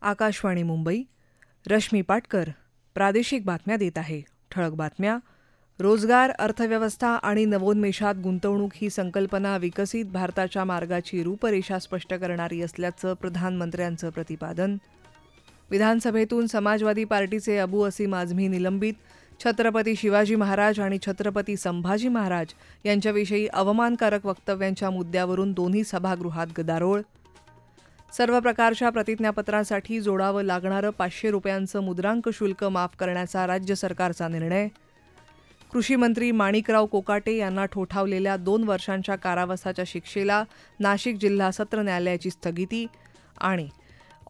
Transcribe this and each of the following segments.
आकाशवाणी मुंबई. रश्मी पाटकर प्रादेशिक बातम्या देत आहे. ठळक बातम्या. रोजगार, अर्थव्यवस्था आणि नवोन्मेषात गुंतवणूक ही संकल्पना विकसित भारताच्या मार्गाची रूपरेषा स्पष्ट करणारी असल्याचं प्रधानमंत्र्यांचं प्रतिपादन. विधानसभेतून समाजवादी पार्टीचे अबू असीम आझमी निलंबित. छत्रपती शिवाजी महाराज आणि छत्रपती संभाजी महाराज यांच्याविषयी अवमानकारक वक्तव्यांच्या मुद्द्यावरून दोन्ही सभागृहात गदारोळ. सर्व प्रकारच्या प्रतिज्ञापत्रांसाठी जोडावं लागणारं 500 रुपयांचं मुद्रांक शुल्क माफ करण्याचा राज्य सरकारचा निर्णय. कृषी मंत्री माणिकराव कोकाटे यांना ठोठावलेल्या 2 वर्षांच्या कारावासाच्या शिक्षेला नाशिक जिल्हा सत्र न्यायालयाची स्थगिती. आणि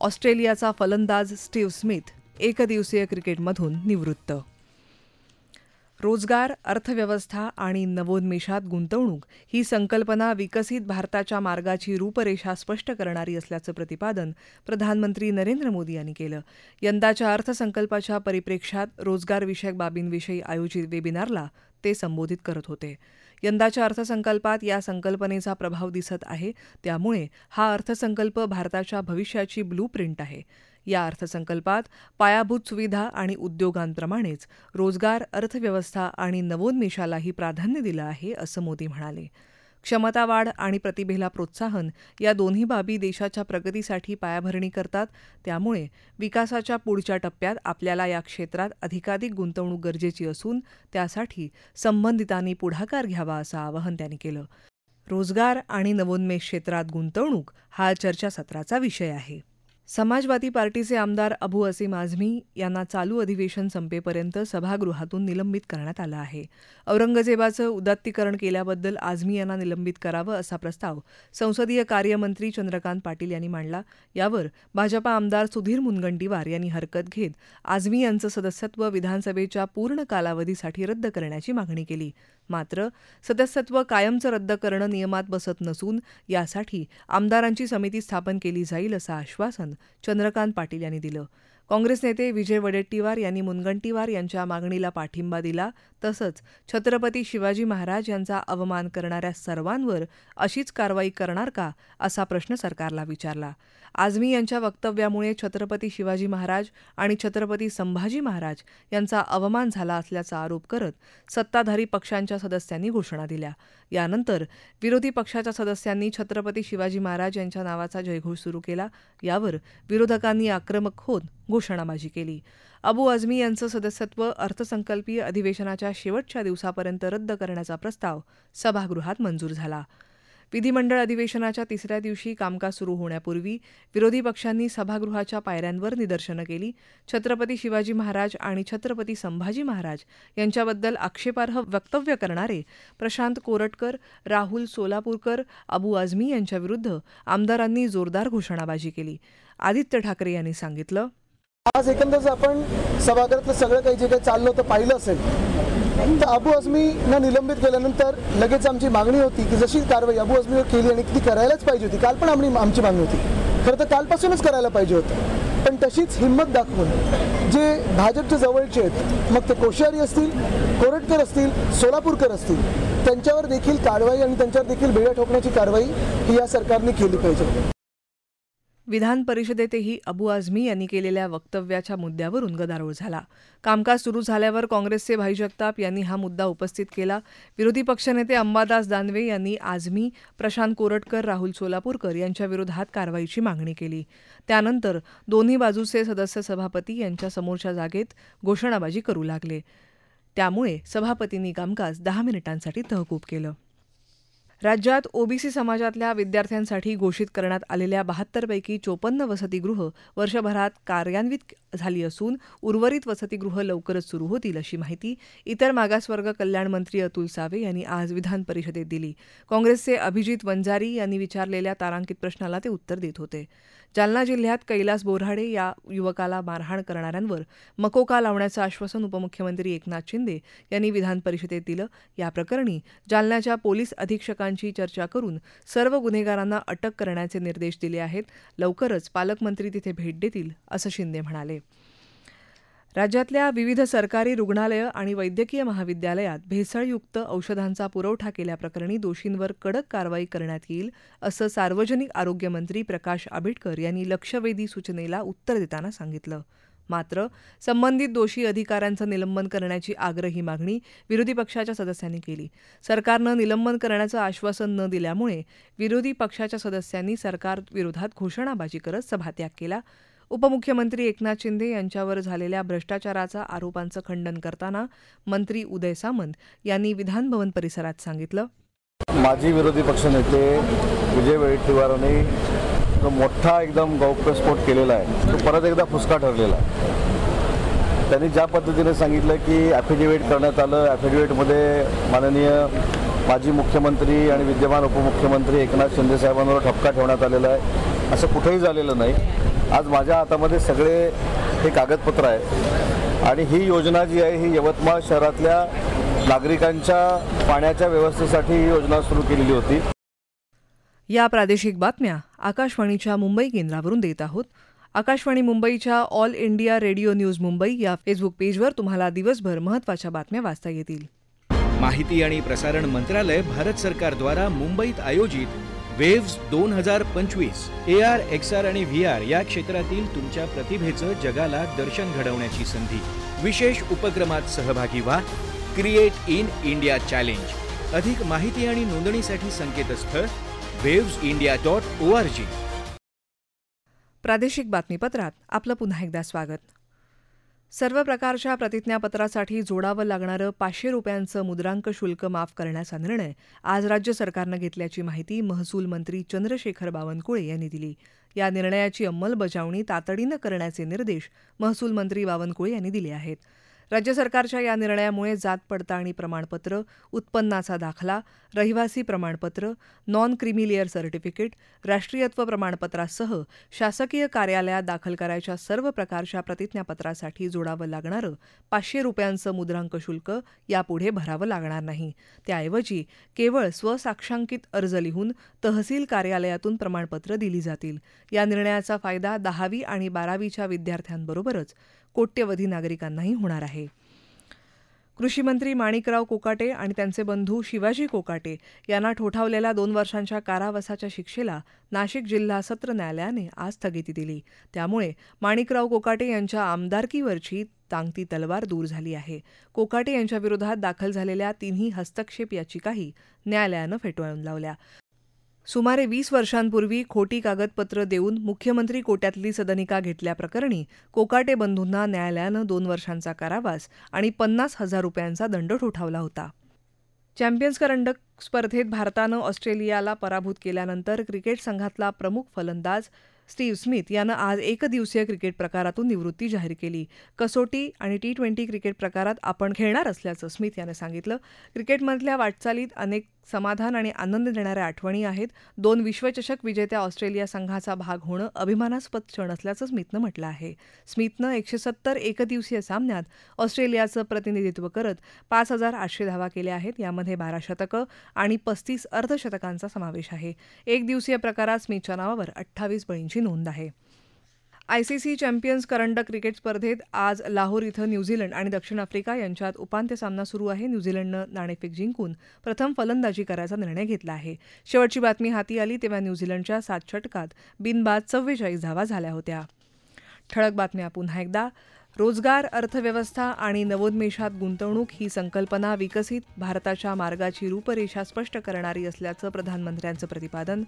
ऑस्ट्रेलियाचा फलंदाज स्टीव्ह स्मिथ एकदिवसीय क्रिकेटमधून निवृत्त. रोजगार, अर्थव्यवस्था आणि नवोन्मेषात गुंतवणूक ही संकल्पना विकसित भारताच्या मार्गाची रूपरेषा स्पष्ट करणारी असल्याचं प्रतिपादन प्रधानमंत्री नरेंद्र मोदी यांनी केलं. यंदाच्या अर्थसंकल्पाच्या परिप्रेक्ष्यात रोजगारविषयक बाबींविषयी आयोजित वेबिनारला ते संबोधित करत होते. यंदाच्या अर्थसंकल्पात या संकल्पनेचा प्रभाव दिसत आहे. त्यामुळे हा अर्थसंकल्प भारताच्या भविष्याची ब्लूप्रिंट आहे. या अर्थसंकल्पात पायाभूत सुविधा आणि उद्योगांप्रमाणेच रोजगार, अर्थव्यवस्था आणि नवोन्मेषालाही प्राधान्य दिलं आहे, असं मोदी म्हणाले. क्षमता वाढ आणि प्रतिभेला प्रोत्साहन या दोन्ही बाबी देशाच्या प्रगतीसाठी पायाभरणी करतात. त्यामुळे विकासाच्या पुढच्या टप्प्यात आपल्याला या क्षेत्रात अधिकाधिक गुंतवणूक गरजेची असून त्यासाठी संबंधितांनी पुढाकार घ्यावा, असं आवाहन त्यांनी केलं. रोजगार आणि नवोन्मेष क्षेत्रात गुंतवणूक हा चर्चासत्राचा विषय आहे. समाजवादी पार्टीचे आमदार अबू असीम आझमी यांना चालू अधिवेशन संपेपर्यंत सभागृहातून निलंबित करण्यात आलं आहे. औरंगजेबाचं उदात्तीकरण केल्याबद्दल आझमी यांना निलंबित करावं असा प्रस्ताव संसदीय कार्यमंत्री चंद्रकांत पाटील यांनी मांडला. यावर भाजपा आमदार सुधीर मुनगंटीवार यांनी हरकत घेत आझमी यांचं सदस्यत्व विधानसभेच्या पूर्ण कालावधीसाठी रद्द करण्याची मागणी केली. मात्र सदस्यत्व कायमचं रद्द करणं नियमात बसत नसून यासाठी आमदारांची समिती स्थापन केली जाईल असं आश्वासन चंद्रकांत पाटील यांनी दिलं. काँग्रेस नेते विजय वडेट्टीवार यांनी मुनगंटीवार यांच्या मागणीला पाठिंबा दिला. तसंच छत्रपती शिवाजी महाराज यांचा अवमान करणाऱ्या सर्वांवर अशीच कारवाई करणार का, असा प्रश्न सरकारला विचारला. आझमी यांच्या वक्तव्यामुळे छत्रपती शिवाजी महाराज आणि छत्रपती संभाजी महाराज यांचा अवमान झाला असल्याचा आरोप करत सत्ताधारी पक्षांच्या सदस्यांनी घोषणा दिल्या. यानंतर विरोधी पक्षाच्या सदस्यांनी छत्रपती शिवाजी महाराज यांच्या नावाचा जयघोष सुरू केला. यावर विरोधकांनी आक्रमक होत घोषणाबाजी केली. अबू आझमी यांचं सदस्यत्व अर्थसंकल्पीय अधिवेशनाच्या शेवटच्या दिवसापर्यंत रद्द करण्याचा प्रस्ताव सभागृहात मंजूर झाला. विधिमंडळ अधिवेशनाच्या 3ऱ्या दिवशी कामकाज सुरू होण्यापूर्वी विरोधी पक्षांनी सभागृहाच्या पायऱ्यांवर निदर्शनं केली. छत्रपती शिवाजी महाराज आणि छत्रपती संभाजी महाराज यांच्याबद्दल आक्षेपार्ह वक्तव्य करणारे प्रशांत कोरटकर, राहुल सोलापूरकर, अबू आझमी यांच्याविरुद्ध आमदारांनी जोरदार घोषणाबाजी केली. आदित्य ठाकरे यांनी सांगितलं, आज एकंदरच आपण सभागृहातलं सगळं काही जे काही चाललं होतं पाहिलं असेल तर अबू आझमींना निलंबित केल्यानंतर लगेच आमची मागणी होती की जशी कारवाई अबू आझमीवर केली आणि ती करायलाच पाहिजे होती. काल पण आमची मागणी होती, खरं तर कालपासूनच करायला पाहिजे होतं. पण तशीच हिंमत दाखवून जे भाजपच्या जवळचे आहेत, मग ते कोश्यारी असतील, कोरटकर असतील, सोलापूरकर असतील, त्यांच्यावर देखील कारवाई आणि त्यांच्यावर देखील बेड्या ठोकण्याची कारवाई ही या सरकारने केली पाहिजे. विधान परिषदेतही अबू आझमी यांनी केलेल्या वक्तव्याच्या मुद्द्यावरून गदारोळ झाला. कामकाज सुरू झाल्यावर काँग्रेसचे भाई जगताप यांनी हा मुद्दा उपस्थित केला. विरोधी पक्षनेते अंबादास दानवे यांनी आझमी, प्रशांत कोरटकर, राहुल सोलापूरकर यांच्या विरोधात कारवाईची मागणी केली. त्यानंतर दोन्ही बाजूचे सदस्य सभापती यांच्या समोरच्या जागेत घोषणाबाजी करू लागले. त्यामुळे सभापतींनी कामकाज 10 मिनिटांसाठी तहकूब केलं. राज्यात ओबीसी समाजातल्या विद्यार्थ्यांसाठी घोषित करण्यात आलेल्या 72 पैकी 54 वसतिगृह वर्षभरात कार्यान्वित झाली असून उर्वरित वसतिगृह लवकरच सुरू होतील, अशी माहिती इतर मागासवर्ग कल्याण मंत्री अतुल सावे यांनी आज विधान परिषदेत दिली. काँग्रेसचे अभिजित वंजारी यांनी विचारलेल्या तारांकित प्रश्नाला ते उत्तर देत होते. जालना जिल्ह्यात कैलास बोऱ्हाडे या युवकाला मारहाण करणाऱ्यांवर मकोका लावण्याचं आश्वासन उपमुख्यमंत्री एकनाथ शिंदे यांनी विधान परिषदेत दिलं. या प्रकरणी जालन्याच्या पोलीस अधीक्षकांची चर्चा करून सर्व गुन्हेगारांना अटक करण्याचे निर्देश दिले आहेत. लवकरच पालकमंत्री तिथे भेट देतील, असं शिंदे म्हणाले. राज्यातल्या विविध सरकारी रुग्णालयं आणि वैद्यकीय महाविद्यालयात भेसळयुक्त औषधांचा पुरवठा केल्याप्रकरणी दोषींवर कडक कारवाई करण्यात येईल असं सार्वजनिक आरोग्य मंत्री प्रकाश आंबेडकर यांनी लक्षवेधी सूचनेला उत्तर देताना सांगितलं. मात्र संबंधित दोषी अधिकाऱ्यांचं निलंबन करण्याची आग्रही मागणी विरोधी पक्षाच्या सदस्यांनी केली. सरकारनं निलंबन करण्याचं आश्वासन न दिल्यामुळे विरोधी पक्षाच्या सदस्यांनी सरकारविरोधात घोषणाबाजी करत सभात्याग केला. उपमुख्यमंत्री एकनाथ शिंदे यांच्यावर झालेल्या भ्रष्टाचाराचा आरोपांचं खंडन करताना मंत्री उदय सामंत यांनी विधानभवन परिसरात सांगितलं, माजी विरोधी पक्षनेते विजय वडेट्टीवारांनी जो मोठा एकदम गौप्यस्फोट केलेला आहे तो परत एकदा फुसका ठरलेला आहे. त्यांनी ज्या पद्धतीने सांगितलं की ॲफिडेव्हिट करण्यात आलं, ॲफिडेव्हिटमध्ये माननीय माजी मुख्यमंत्री आणि विद्यमान उपमुख्यमंत्री एकनाथ शिंदे साहेबांवर ठपका ठेवण्यात आलेला आहे. असं कुठेही झालेलं नाही. आज माझ्या हातामध्ये सगळे हे कागदपत्र आहे आणि ही योजना जी आहे ही यवतमाळ शहरातल्या नागरिकांच्या पाण्याच्या व्यवस्थेसाठी ही योजना सुरू केलेली होती. या प्रादेशिक बातम्या आकाशवाणीच्या मुंबई केंद्रावरून देत आहोत. आकाशवाणी मुंबईच्या all India radio news Mumbai या फेसबुक पेजवर तुम्हाला दिवसभर महत्त्वाच्या बातम्या वाचता येतील. माहिती आणि प्रसारण मंत्रालय भारत सरकारद्वारा मुंबईत आयोजित वेव्स 2025 AR, XR आणि VR या क्षेत्रातील तुमच्या प्रतिभेचं जगाला दर्शन घडवण्याची संधी. विशेष उपक्रमात सहभागी व्हा. Create in India challenge. अधिक माहिती आणि नोंदणीसाठी संकेतस्थळ wavesindia.org. प्रादेशिक बातमीपत्रात आपलं पुन्हा एकदा स्वागत. सर्व प्रकारच्या प्रतिज्ञापत्रासाठी जोडावं लागणारं 500 रुपयांचं मुद्रांक शुल्क माफ करण्याचा निर्णय आज राज्य सरकारनं घेतल्याची माहिती महसूल मंत्री चंद्रशेखर बावनकुळे यांनी दिली. या निर्णयाची अंमलबजावणी तातडीनं करण्याचे निर्देश महसूल मंत्री बावनकुळे यांनी दिले आहेत. राज्य सरकारच्या या निर्णयामुळे जात पडताळणी प्रमाणपत्र, उत्पन्नाचा दाखला, रहिवासी प्रमाणपत्र, नॉन क्रिमिलियर सर्टिफिकेट, राष्ट्रीयत्व प्रमाणपत्रासह शासकीय कार्यालयात दाखल करायच्या सर्व प्रकारच्या प्रतिज्ञापत्रासाठी जोडावं लागणारं 500 रुपयांचं मुद्रांक शुल्क यापुढे भरावं लागणार नाही. त्याऐवजी केवळ स्वसाक्षांकित अर्ज लिहून तहसील कार्यालयातून प्रमाणपत्र दिली जातील. या निर्णयाचा फायदा 10वी आणि 12वीच्या विद्यार्थ्यांबरोबरच कोट्यवधी नागरिकांनाही होणार आहे. कृषीमंत्री माणिकराव कोकाटे आणि त्यांचे बंधू शिवाजी कोकाटे यांना ठोठावलेल्या 2 वर्षांच्या कारावासाच्या शिक्षेला नाशिक जिल्हा सत्र न्यायालयाने आज स्थगिती दिली. त्यामुळे माणिकराव कोकाटे यांच्या आमदारकीवरची टांगती तलवार दूर झाली आहे. कोकाटे यांच्याविरोधात दाखल झालेल्या 3 हस्तक्षेप याचिकाही न्यायालयानं फेटाळून लावल्या. सुमारे 20 वर्षांपूर्वी खोटी कागदपत्र देऊन मुख्यमंत्री कोट्यातली सदनिका घेतल्याप्रकरणी कोकाटे बंधूंना न्यायालयानं 2 वर्षांचा कारावास आणि 50,000 रुपयांचा दंड ठोठावला होता. चॅम्पियन्स करंडक स्पर्धेत भारतानं ऑस्ट्रेलियाला पराभूत केल्यानंतर क्रिकेट संघातला प्रमुख फलंदाज स्टीव्ह स्मिथ यानं आज एकदिवसीय क्रिकेट प्रकारातून निवृत्ती जाहीर केली. कसोटी आणि T20 क्रिकेट प्रकारात आपण खेळणार असल्याचं स्मिथ यानं सांगितलं. क्रिकेटमधल्या वाटचालीत अनेक समाधान आणि आनंद देणाऱ्या आठवणी आहेत. 2 विश्वचषक विजेत्या ऑस्ट्रेलिया संघाचा भाग होणं अभिमानास्पद क्षण असल्याचं स्मिथनं म्हटलं आहे. स्मिथनं 170 एकदिवसीय सामन्यात ऑस्ट्रेलियाचं प्रतिनिधित्व करत 5,800 धावा केल्या आहेत. यामध्ये 12 शतकं आणि 35 अर्धशतकांचा समावेश आहे. एकदिवसीय प्रकारात स्मिथच्या नावावर 28 बळींची नोंद आहे. ICC चॅम्पियन्स करंडक क्रिकेट स्पर्धेत आज लाहोर इथं न्यूझीलंड आणि दक्षिण आफ्रिका यांच्यात उपांत्य सामना सुरू आहे. न्यूझीलंडनं नाणेफेक जिंकून प्रथम फलंदाजी करायचा निर्णय घेतला आहे. शेवटची बातमी हाती आली तेव्हा न्यूझीलंडच्या 7 षटकात बिनबाद 44 धावा झाल्या होत्या. ठळक बातम्या पुन्हा एकदा. रोजगार, अर्थव्यवस्था आणि नवोन्मेषात गुंतवणूक ही संकल्पना विकसित भारताच्या मार्गाची रूपरेषा स्पष्ट करणारी असल्याचं प्रधानमंत्र्यांचं प्रतिपादन.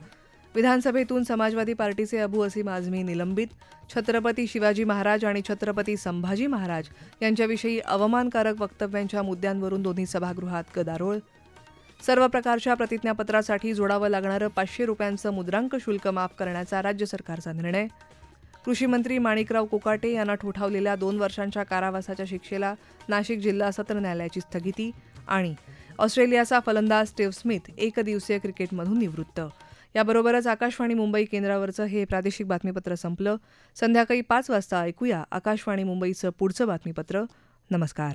विधानसभेतून समाजवादी पार्टीचे अबू असीम आझमी निलंबित. छत्रपती शिवाजी महाराज आणि छत्रपती संभाजी महाराज यांच्याविषयी अवमानकारक वक्तव्यांच्या मुद्द्यांवरून दोन्ही सभागृहात गदारोळ. सर्व प्रकारच्या प्रतिज्ञापत्रासाठी जोडावं लागणारं 500 रुपयांचं मुद्रांक शुल्क माफ करण्याचा राज्य सरकारचा निर्णय. कृषीमंत्री माणिकराव कोकाटे यांना ठोठावलेल्या 2 वर्षांच्या कारावासाच्या शिक्षेला नाशिक जिल्हा सत्र न्यायालयाची स्थगिती. आणि ऑस्ट्रेलियाचा फलंदाज स्टीव्ह स्मिथ एकदिवसीय क्रिकेटमधून निवृत्त. याबरोबरच आकाशवाणी मुंबई केंद्रावरचं हे प्रादेशिक बातमीपत्र संपलं. संध्याकाळी 5 वाजता ऐकूया आकाशवाणी मुंबईचं पुढचं बातमीपत्र. नमस्कार.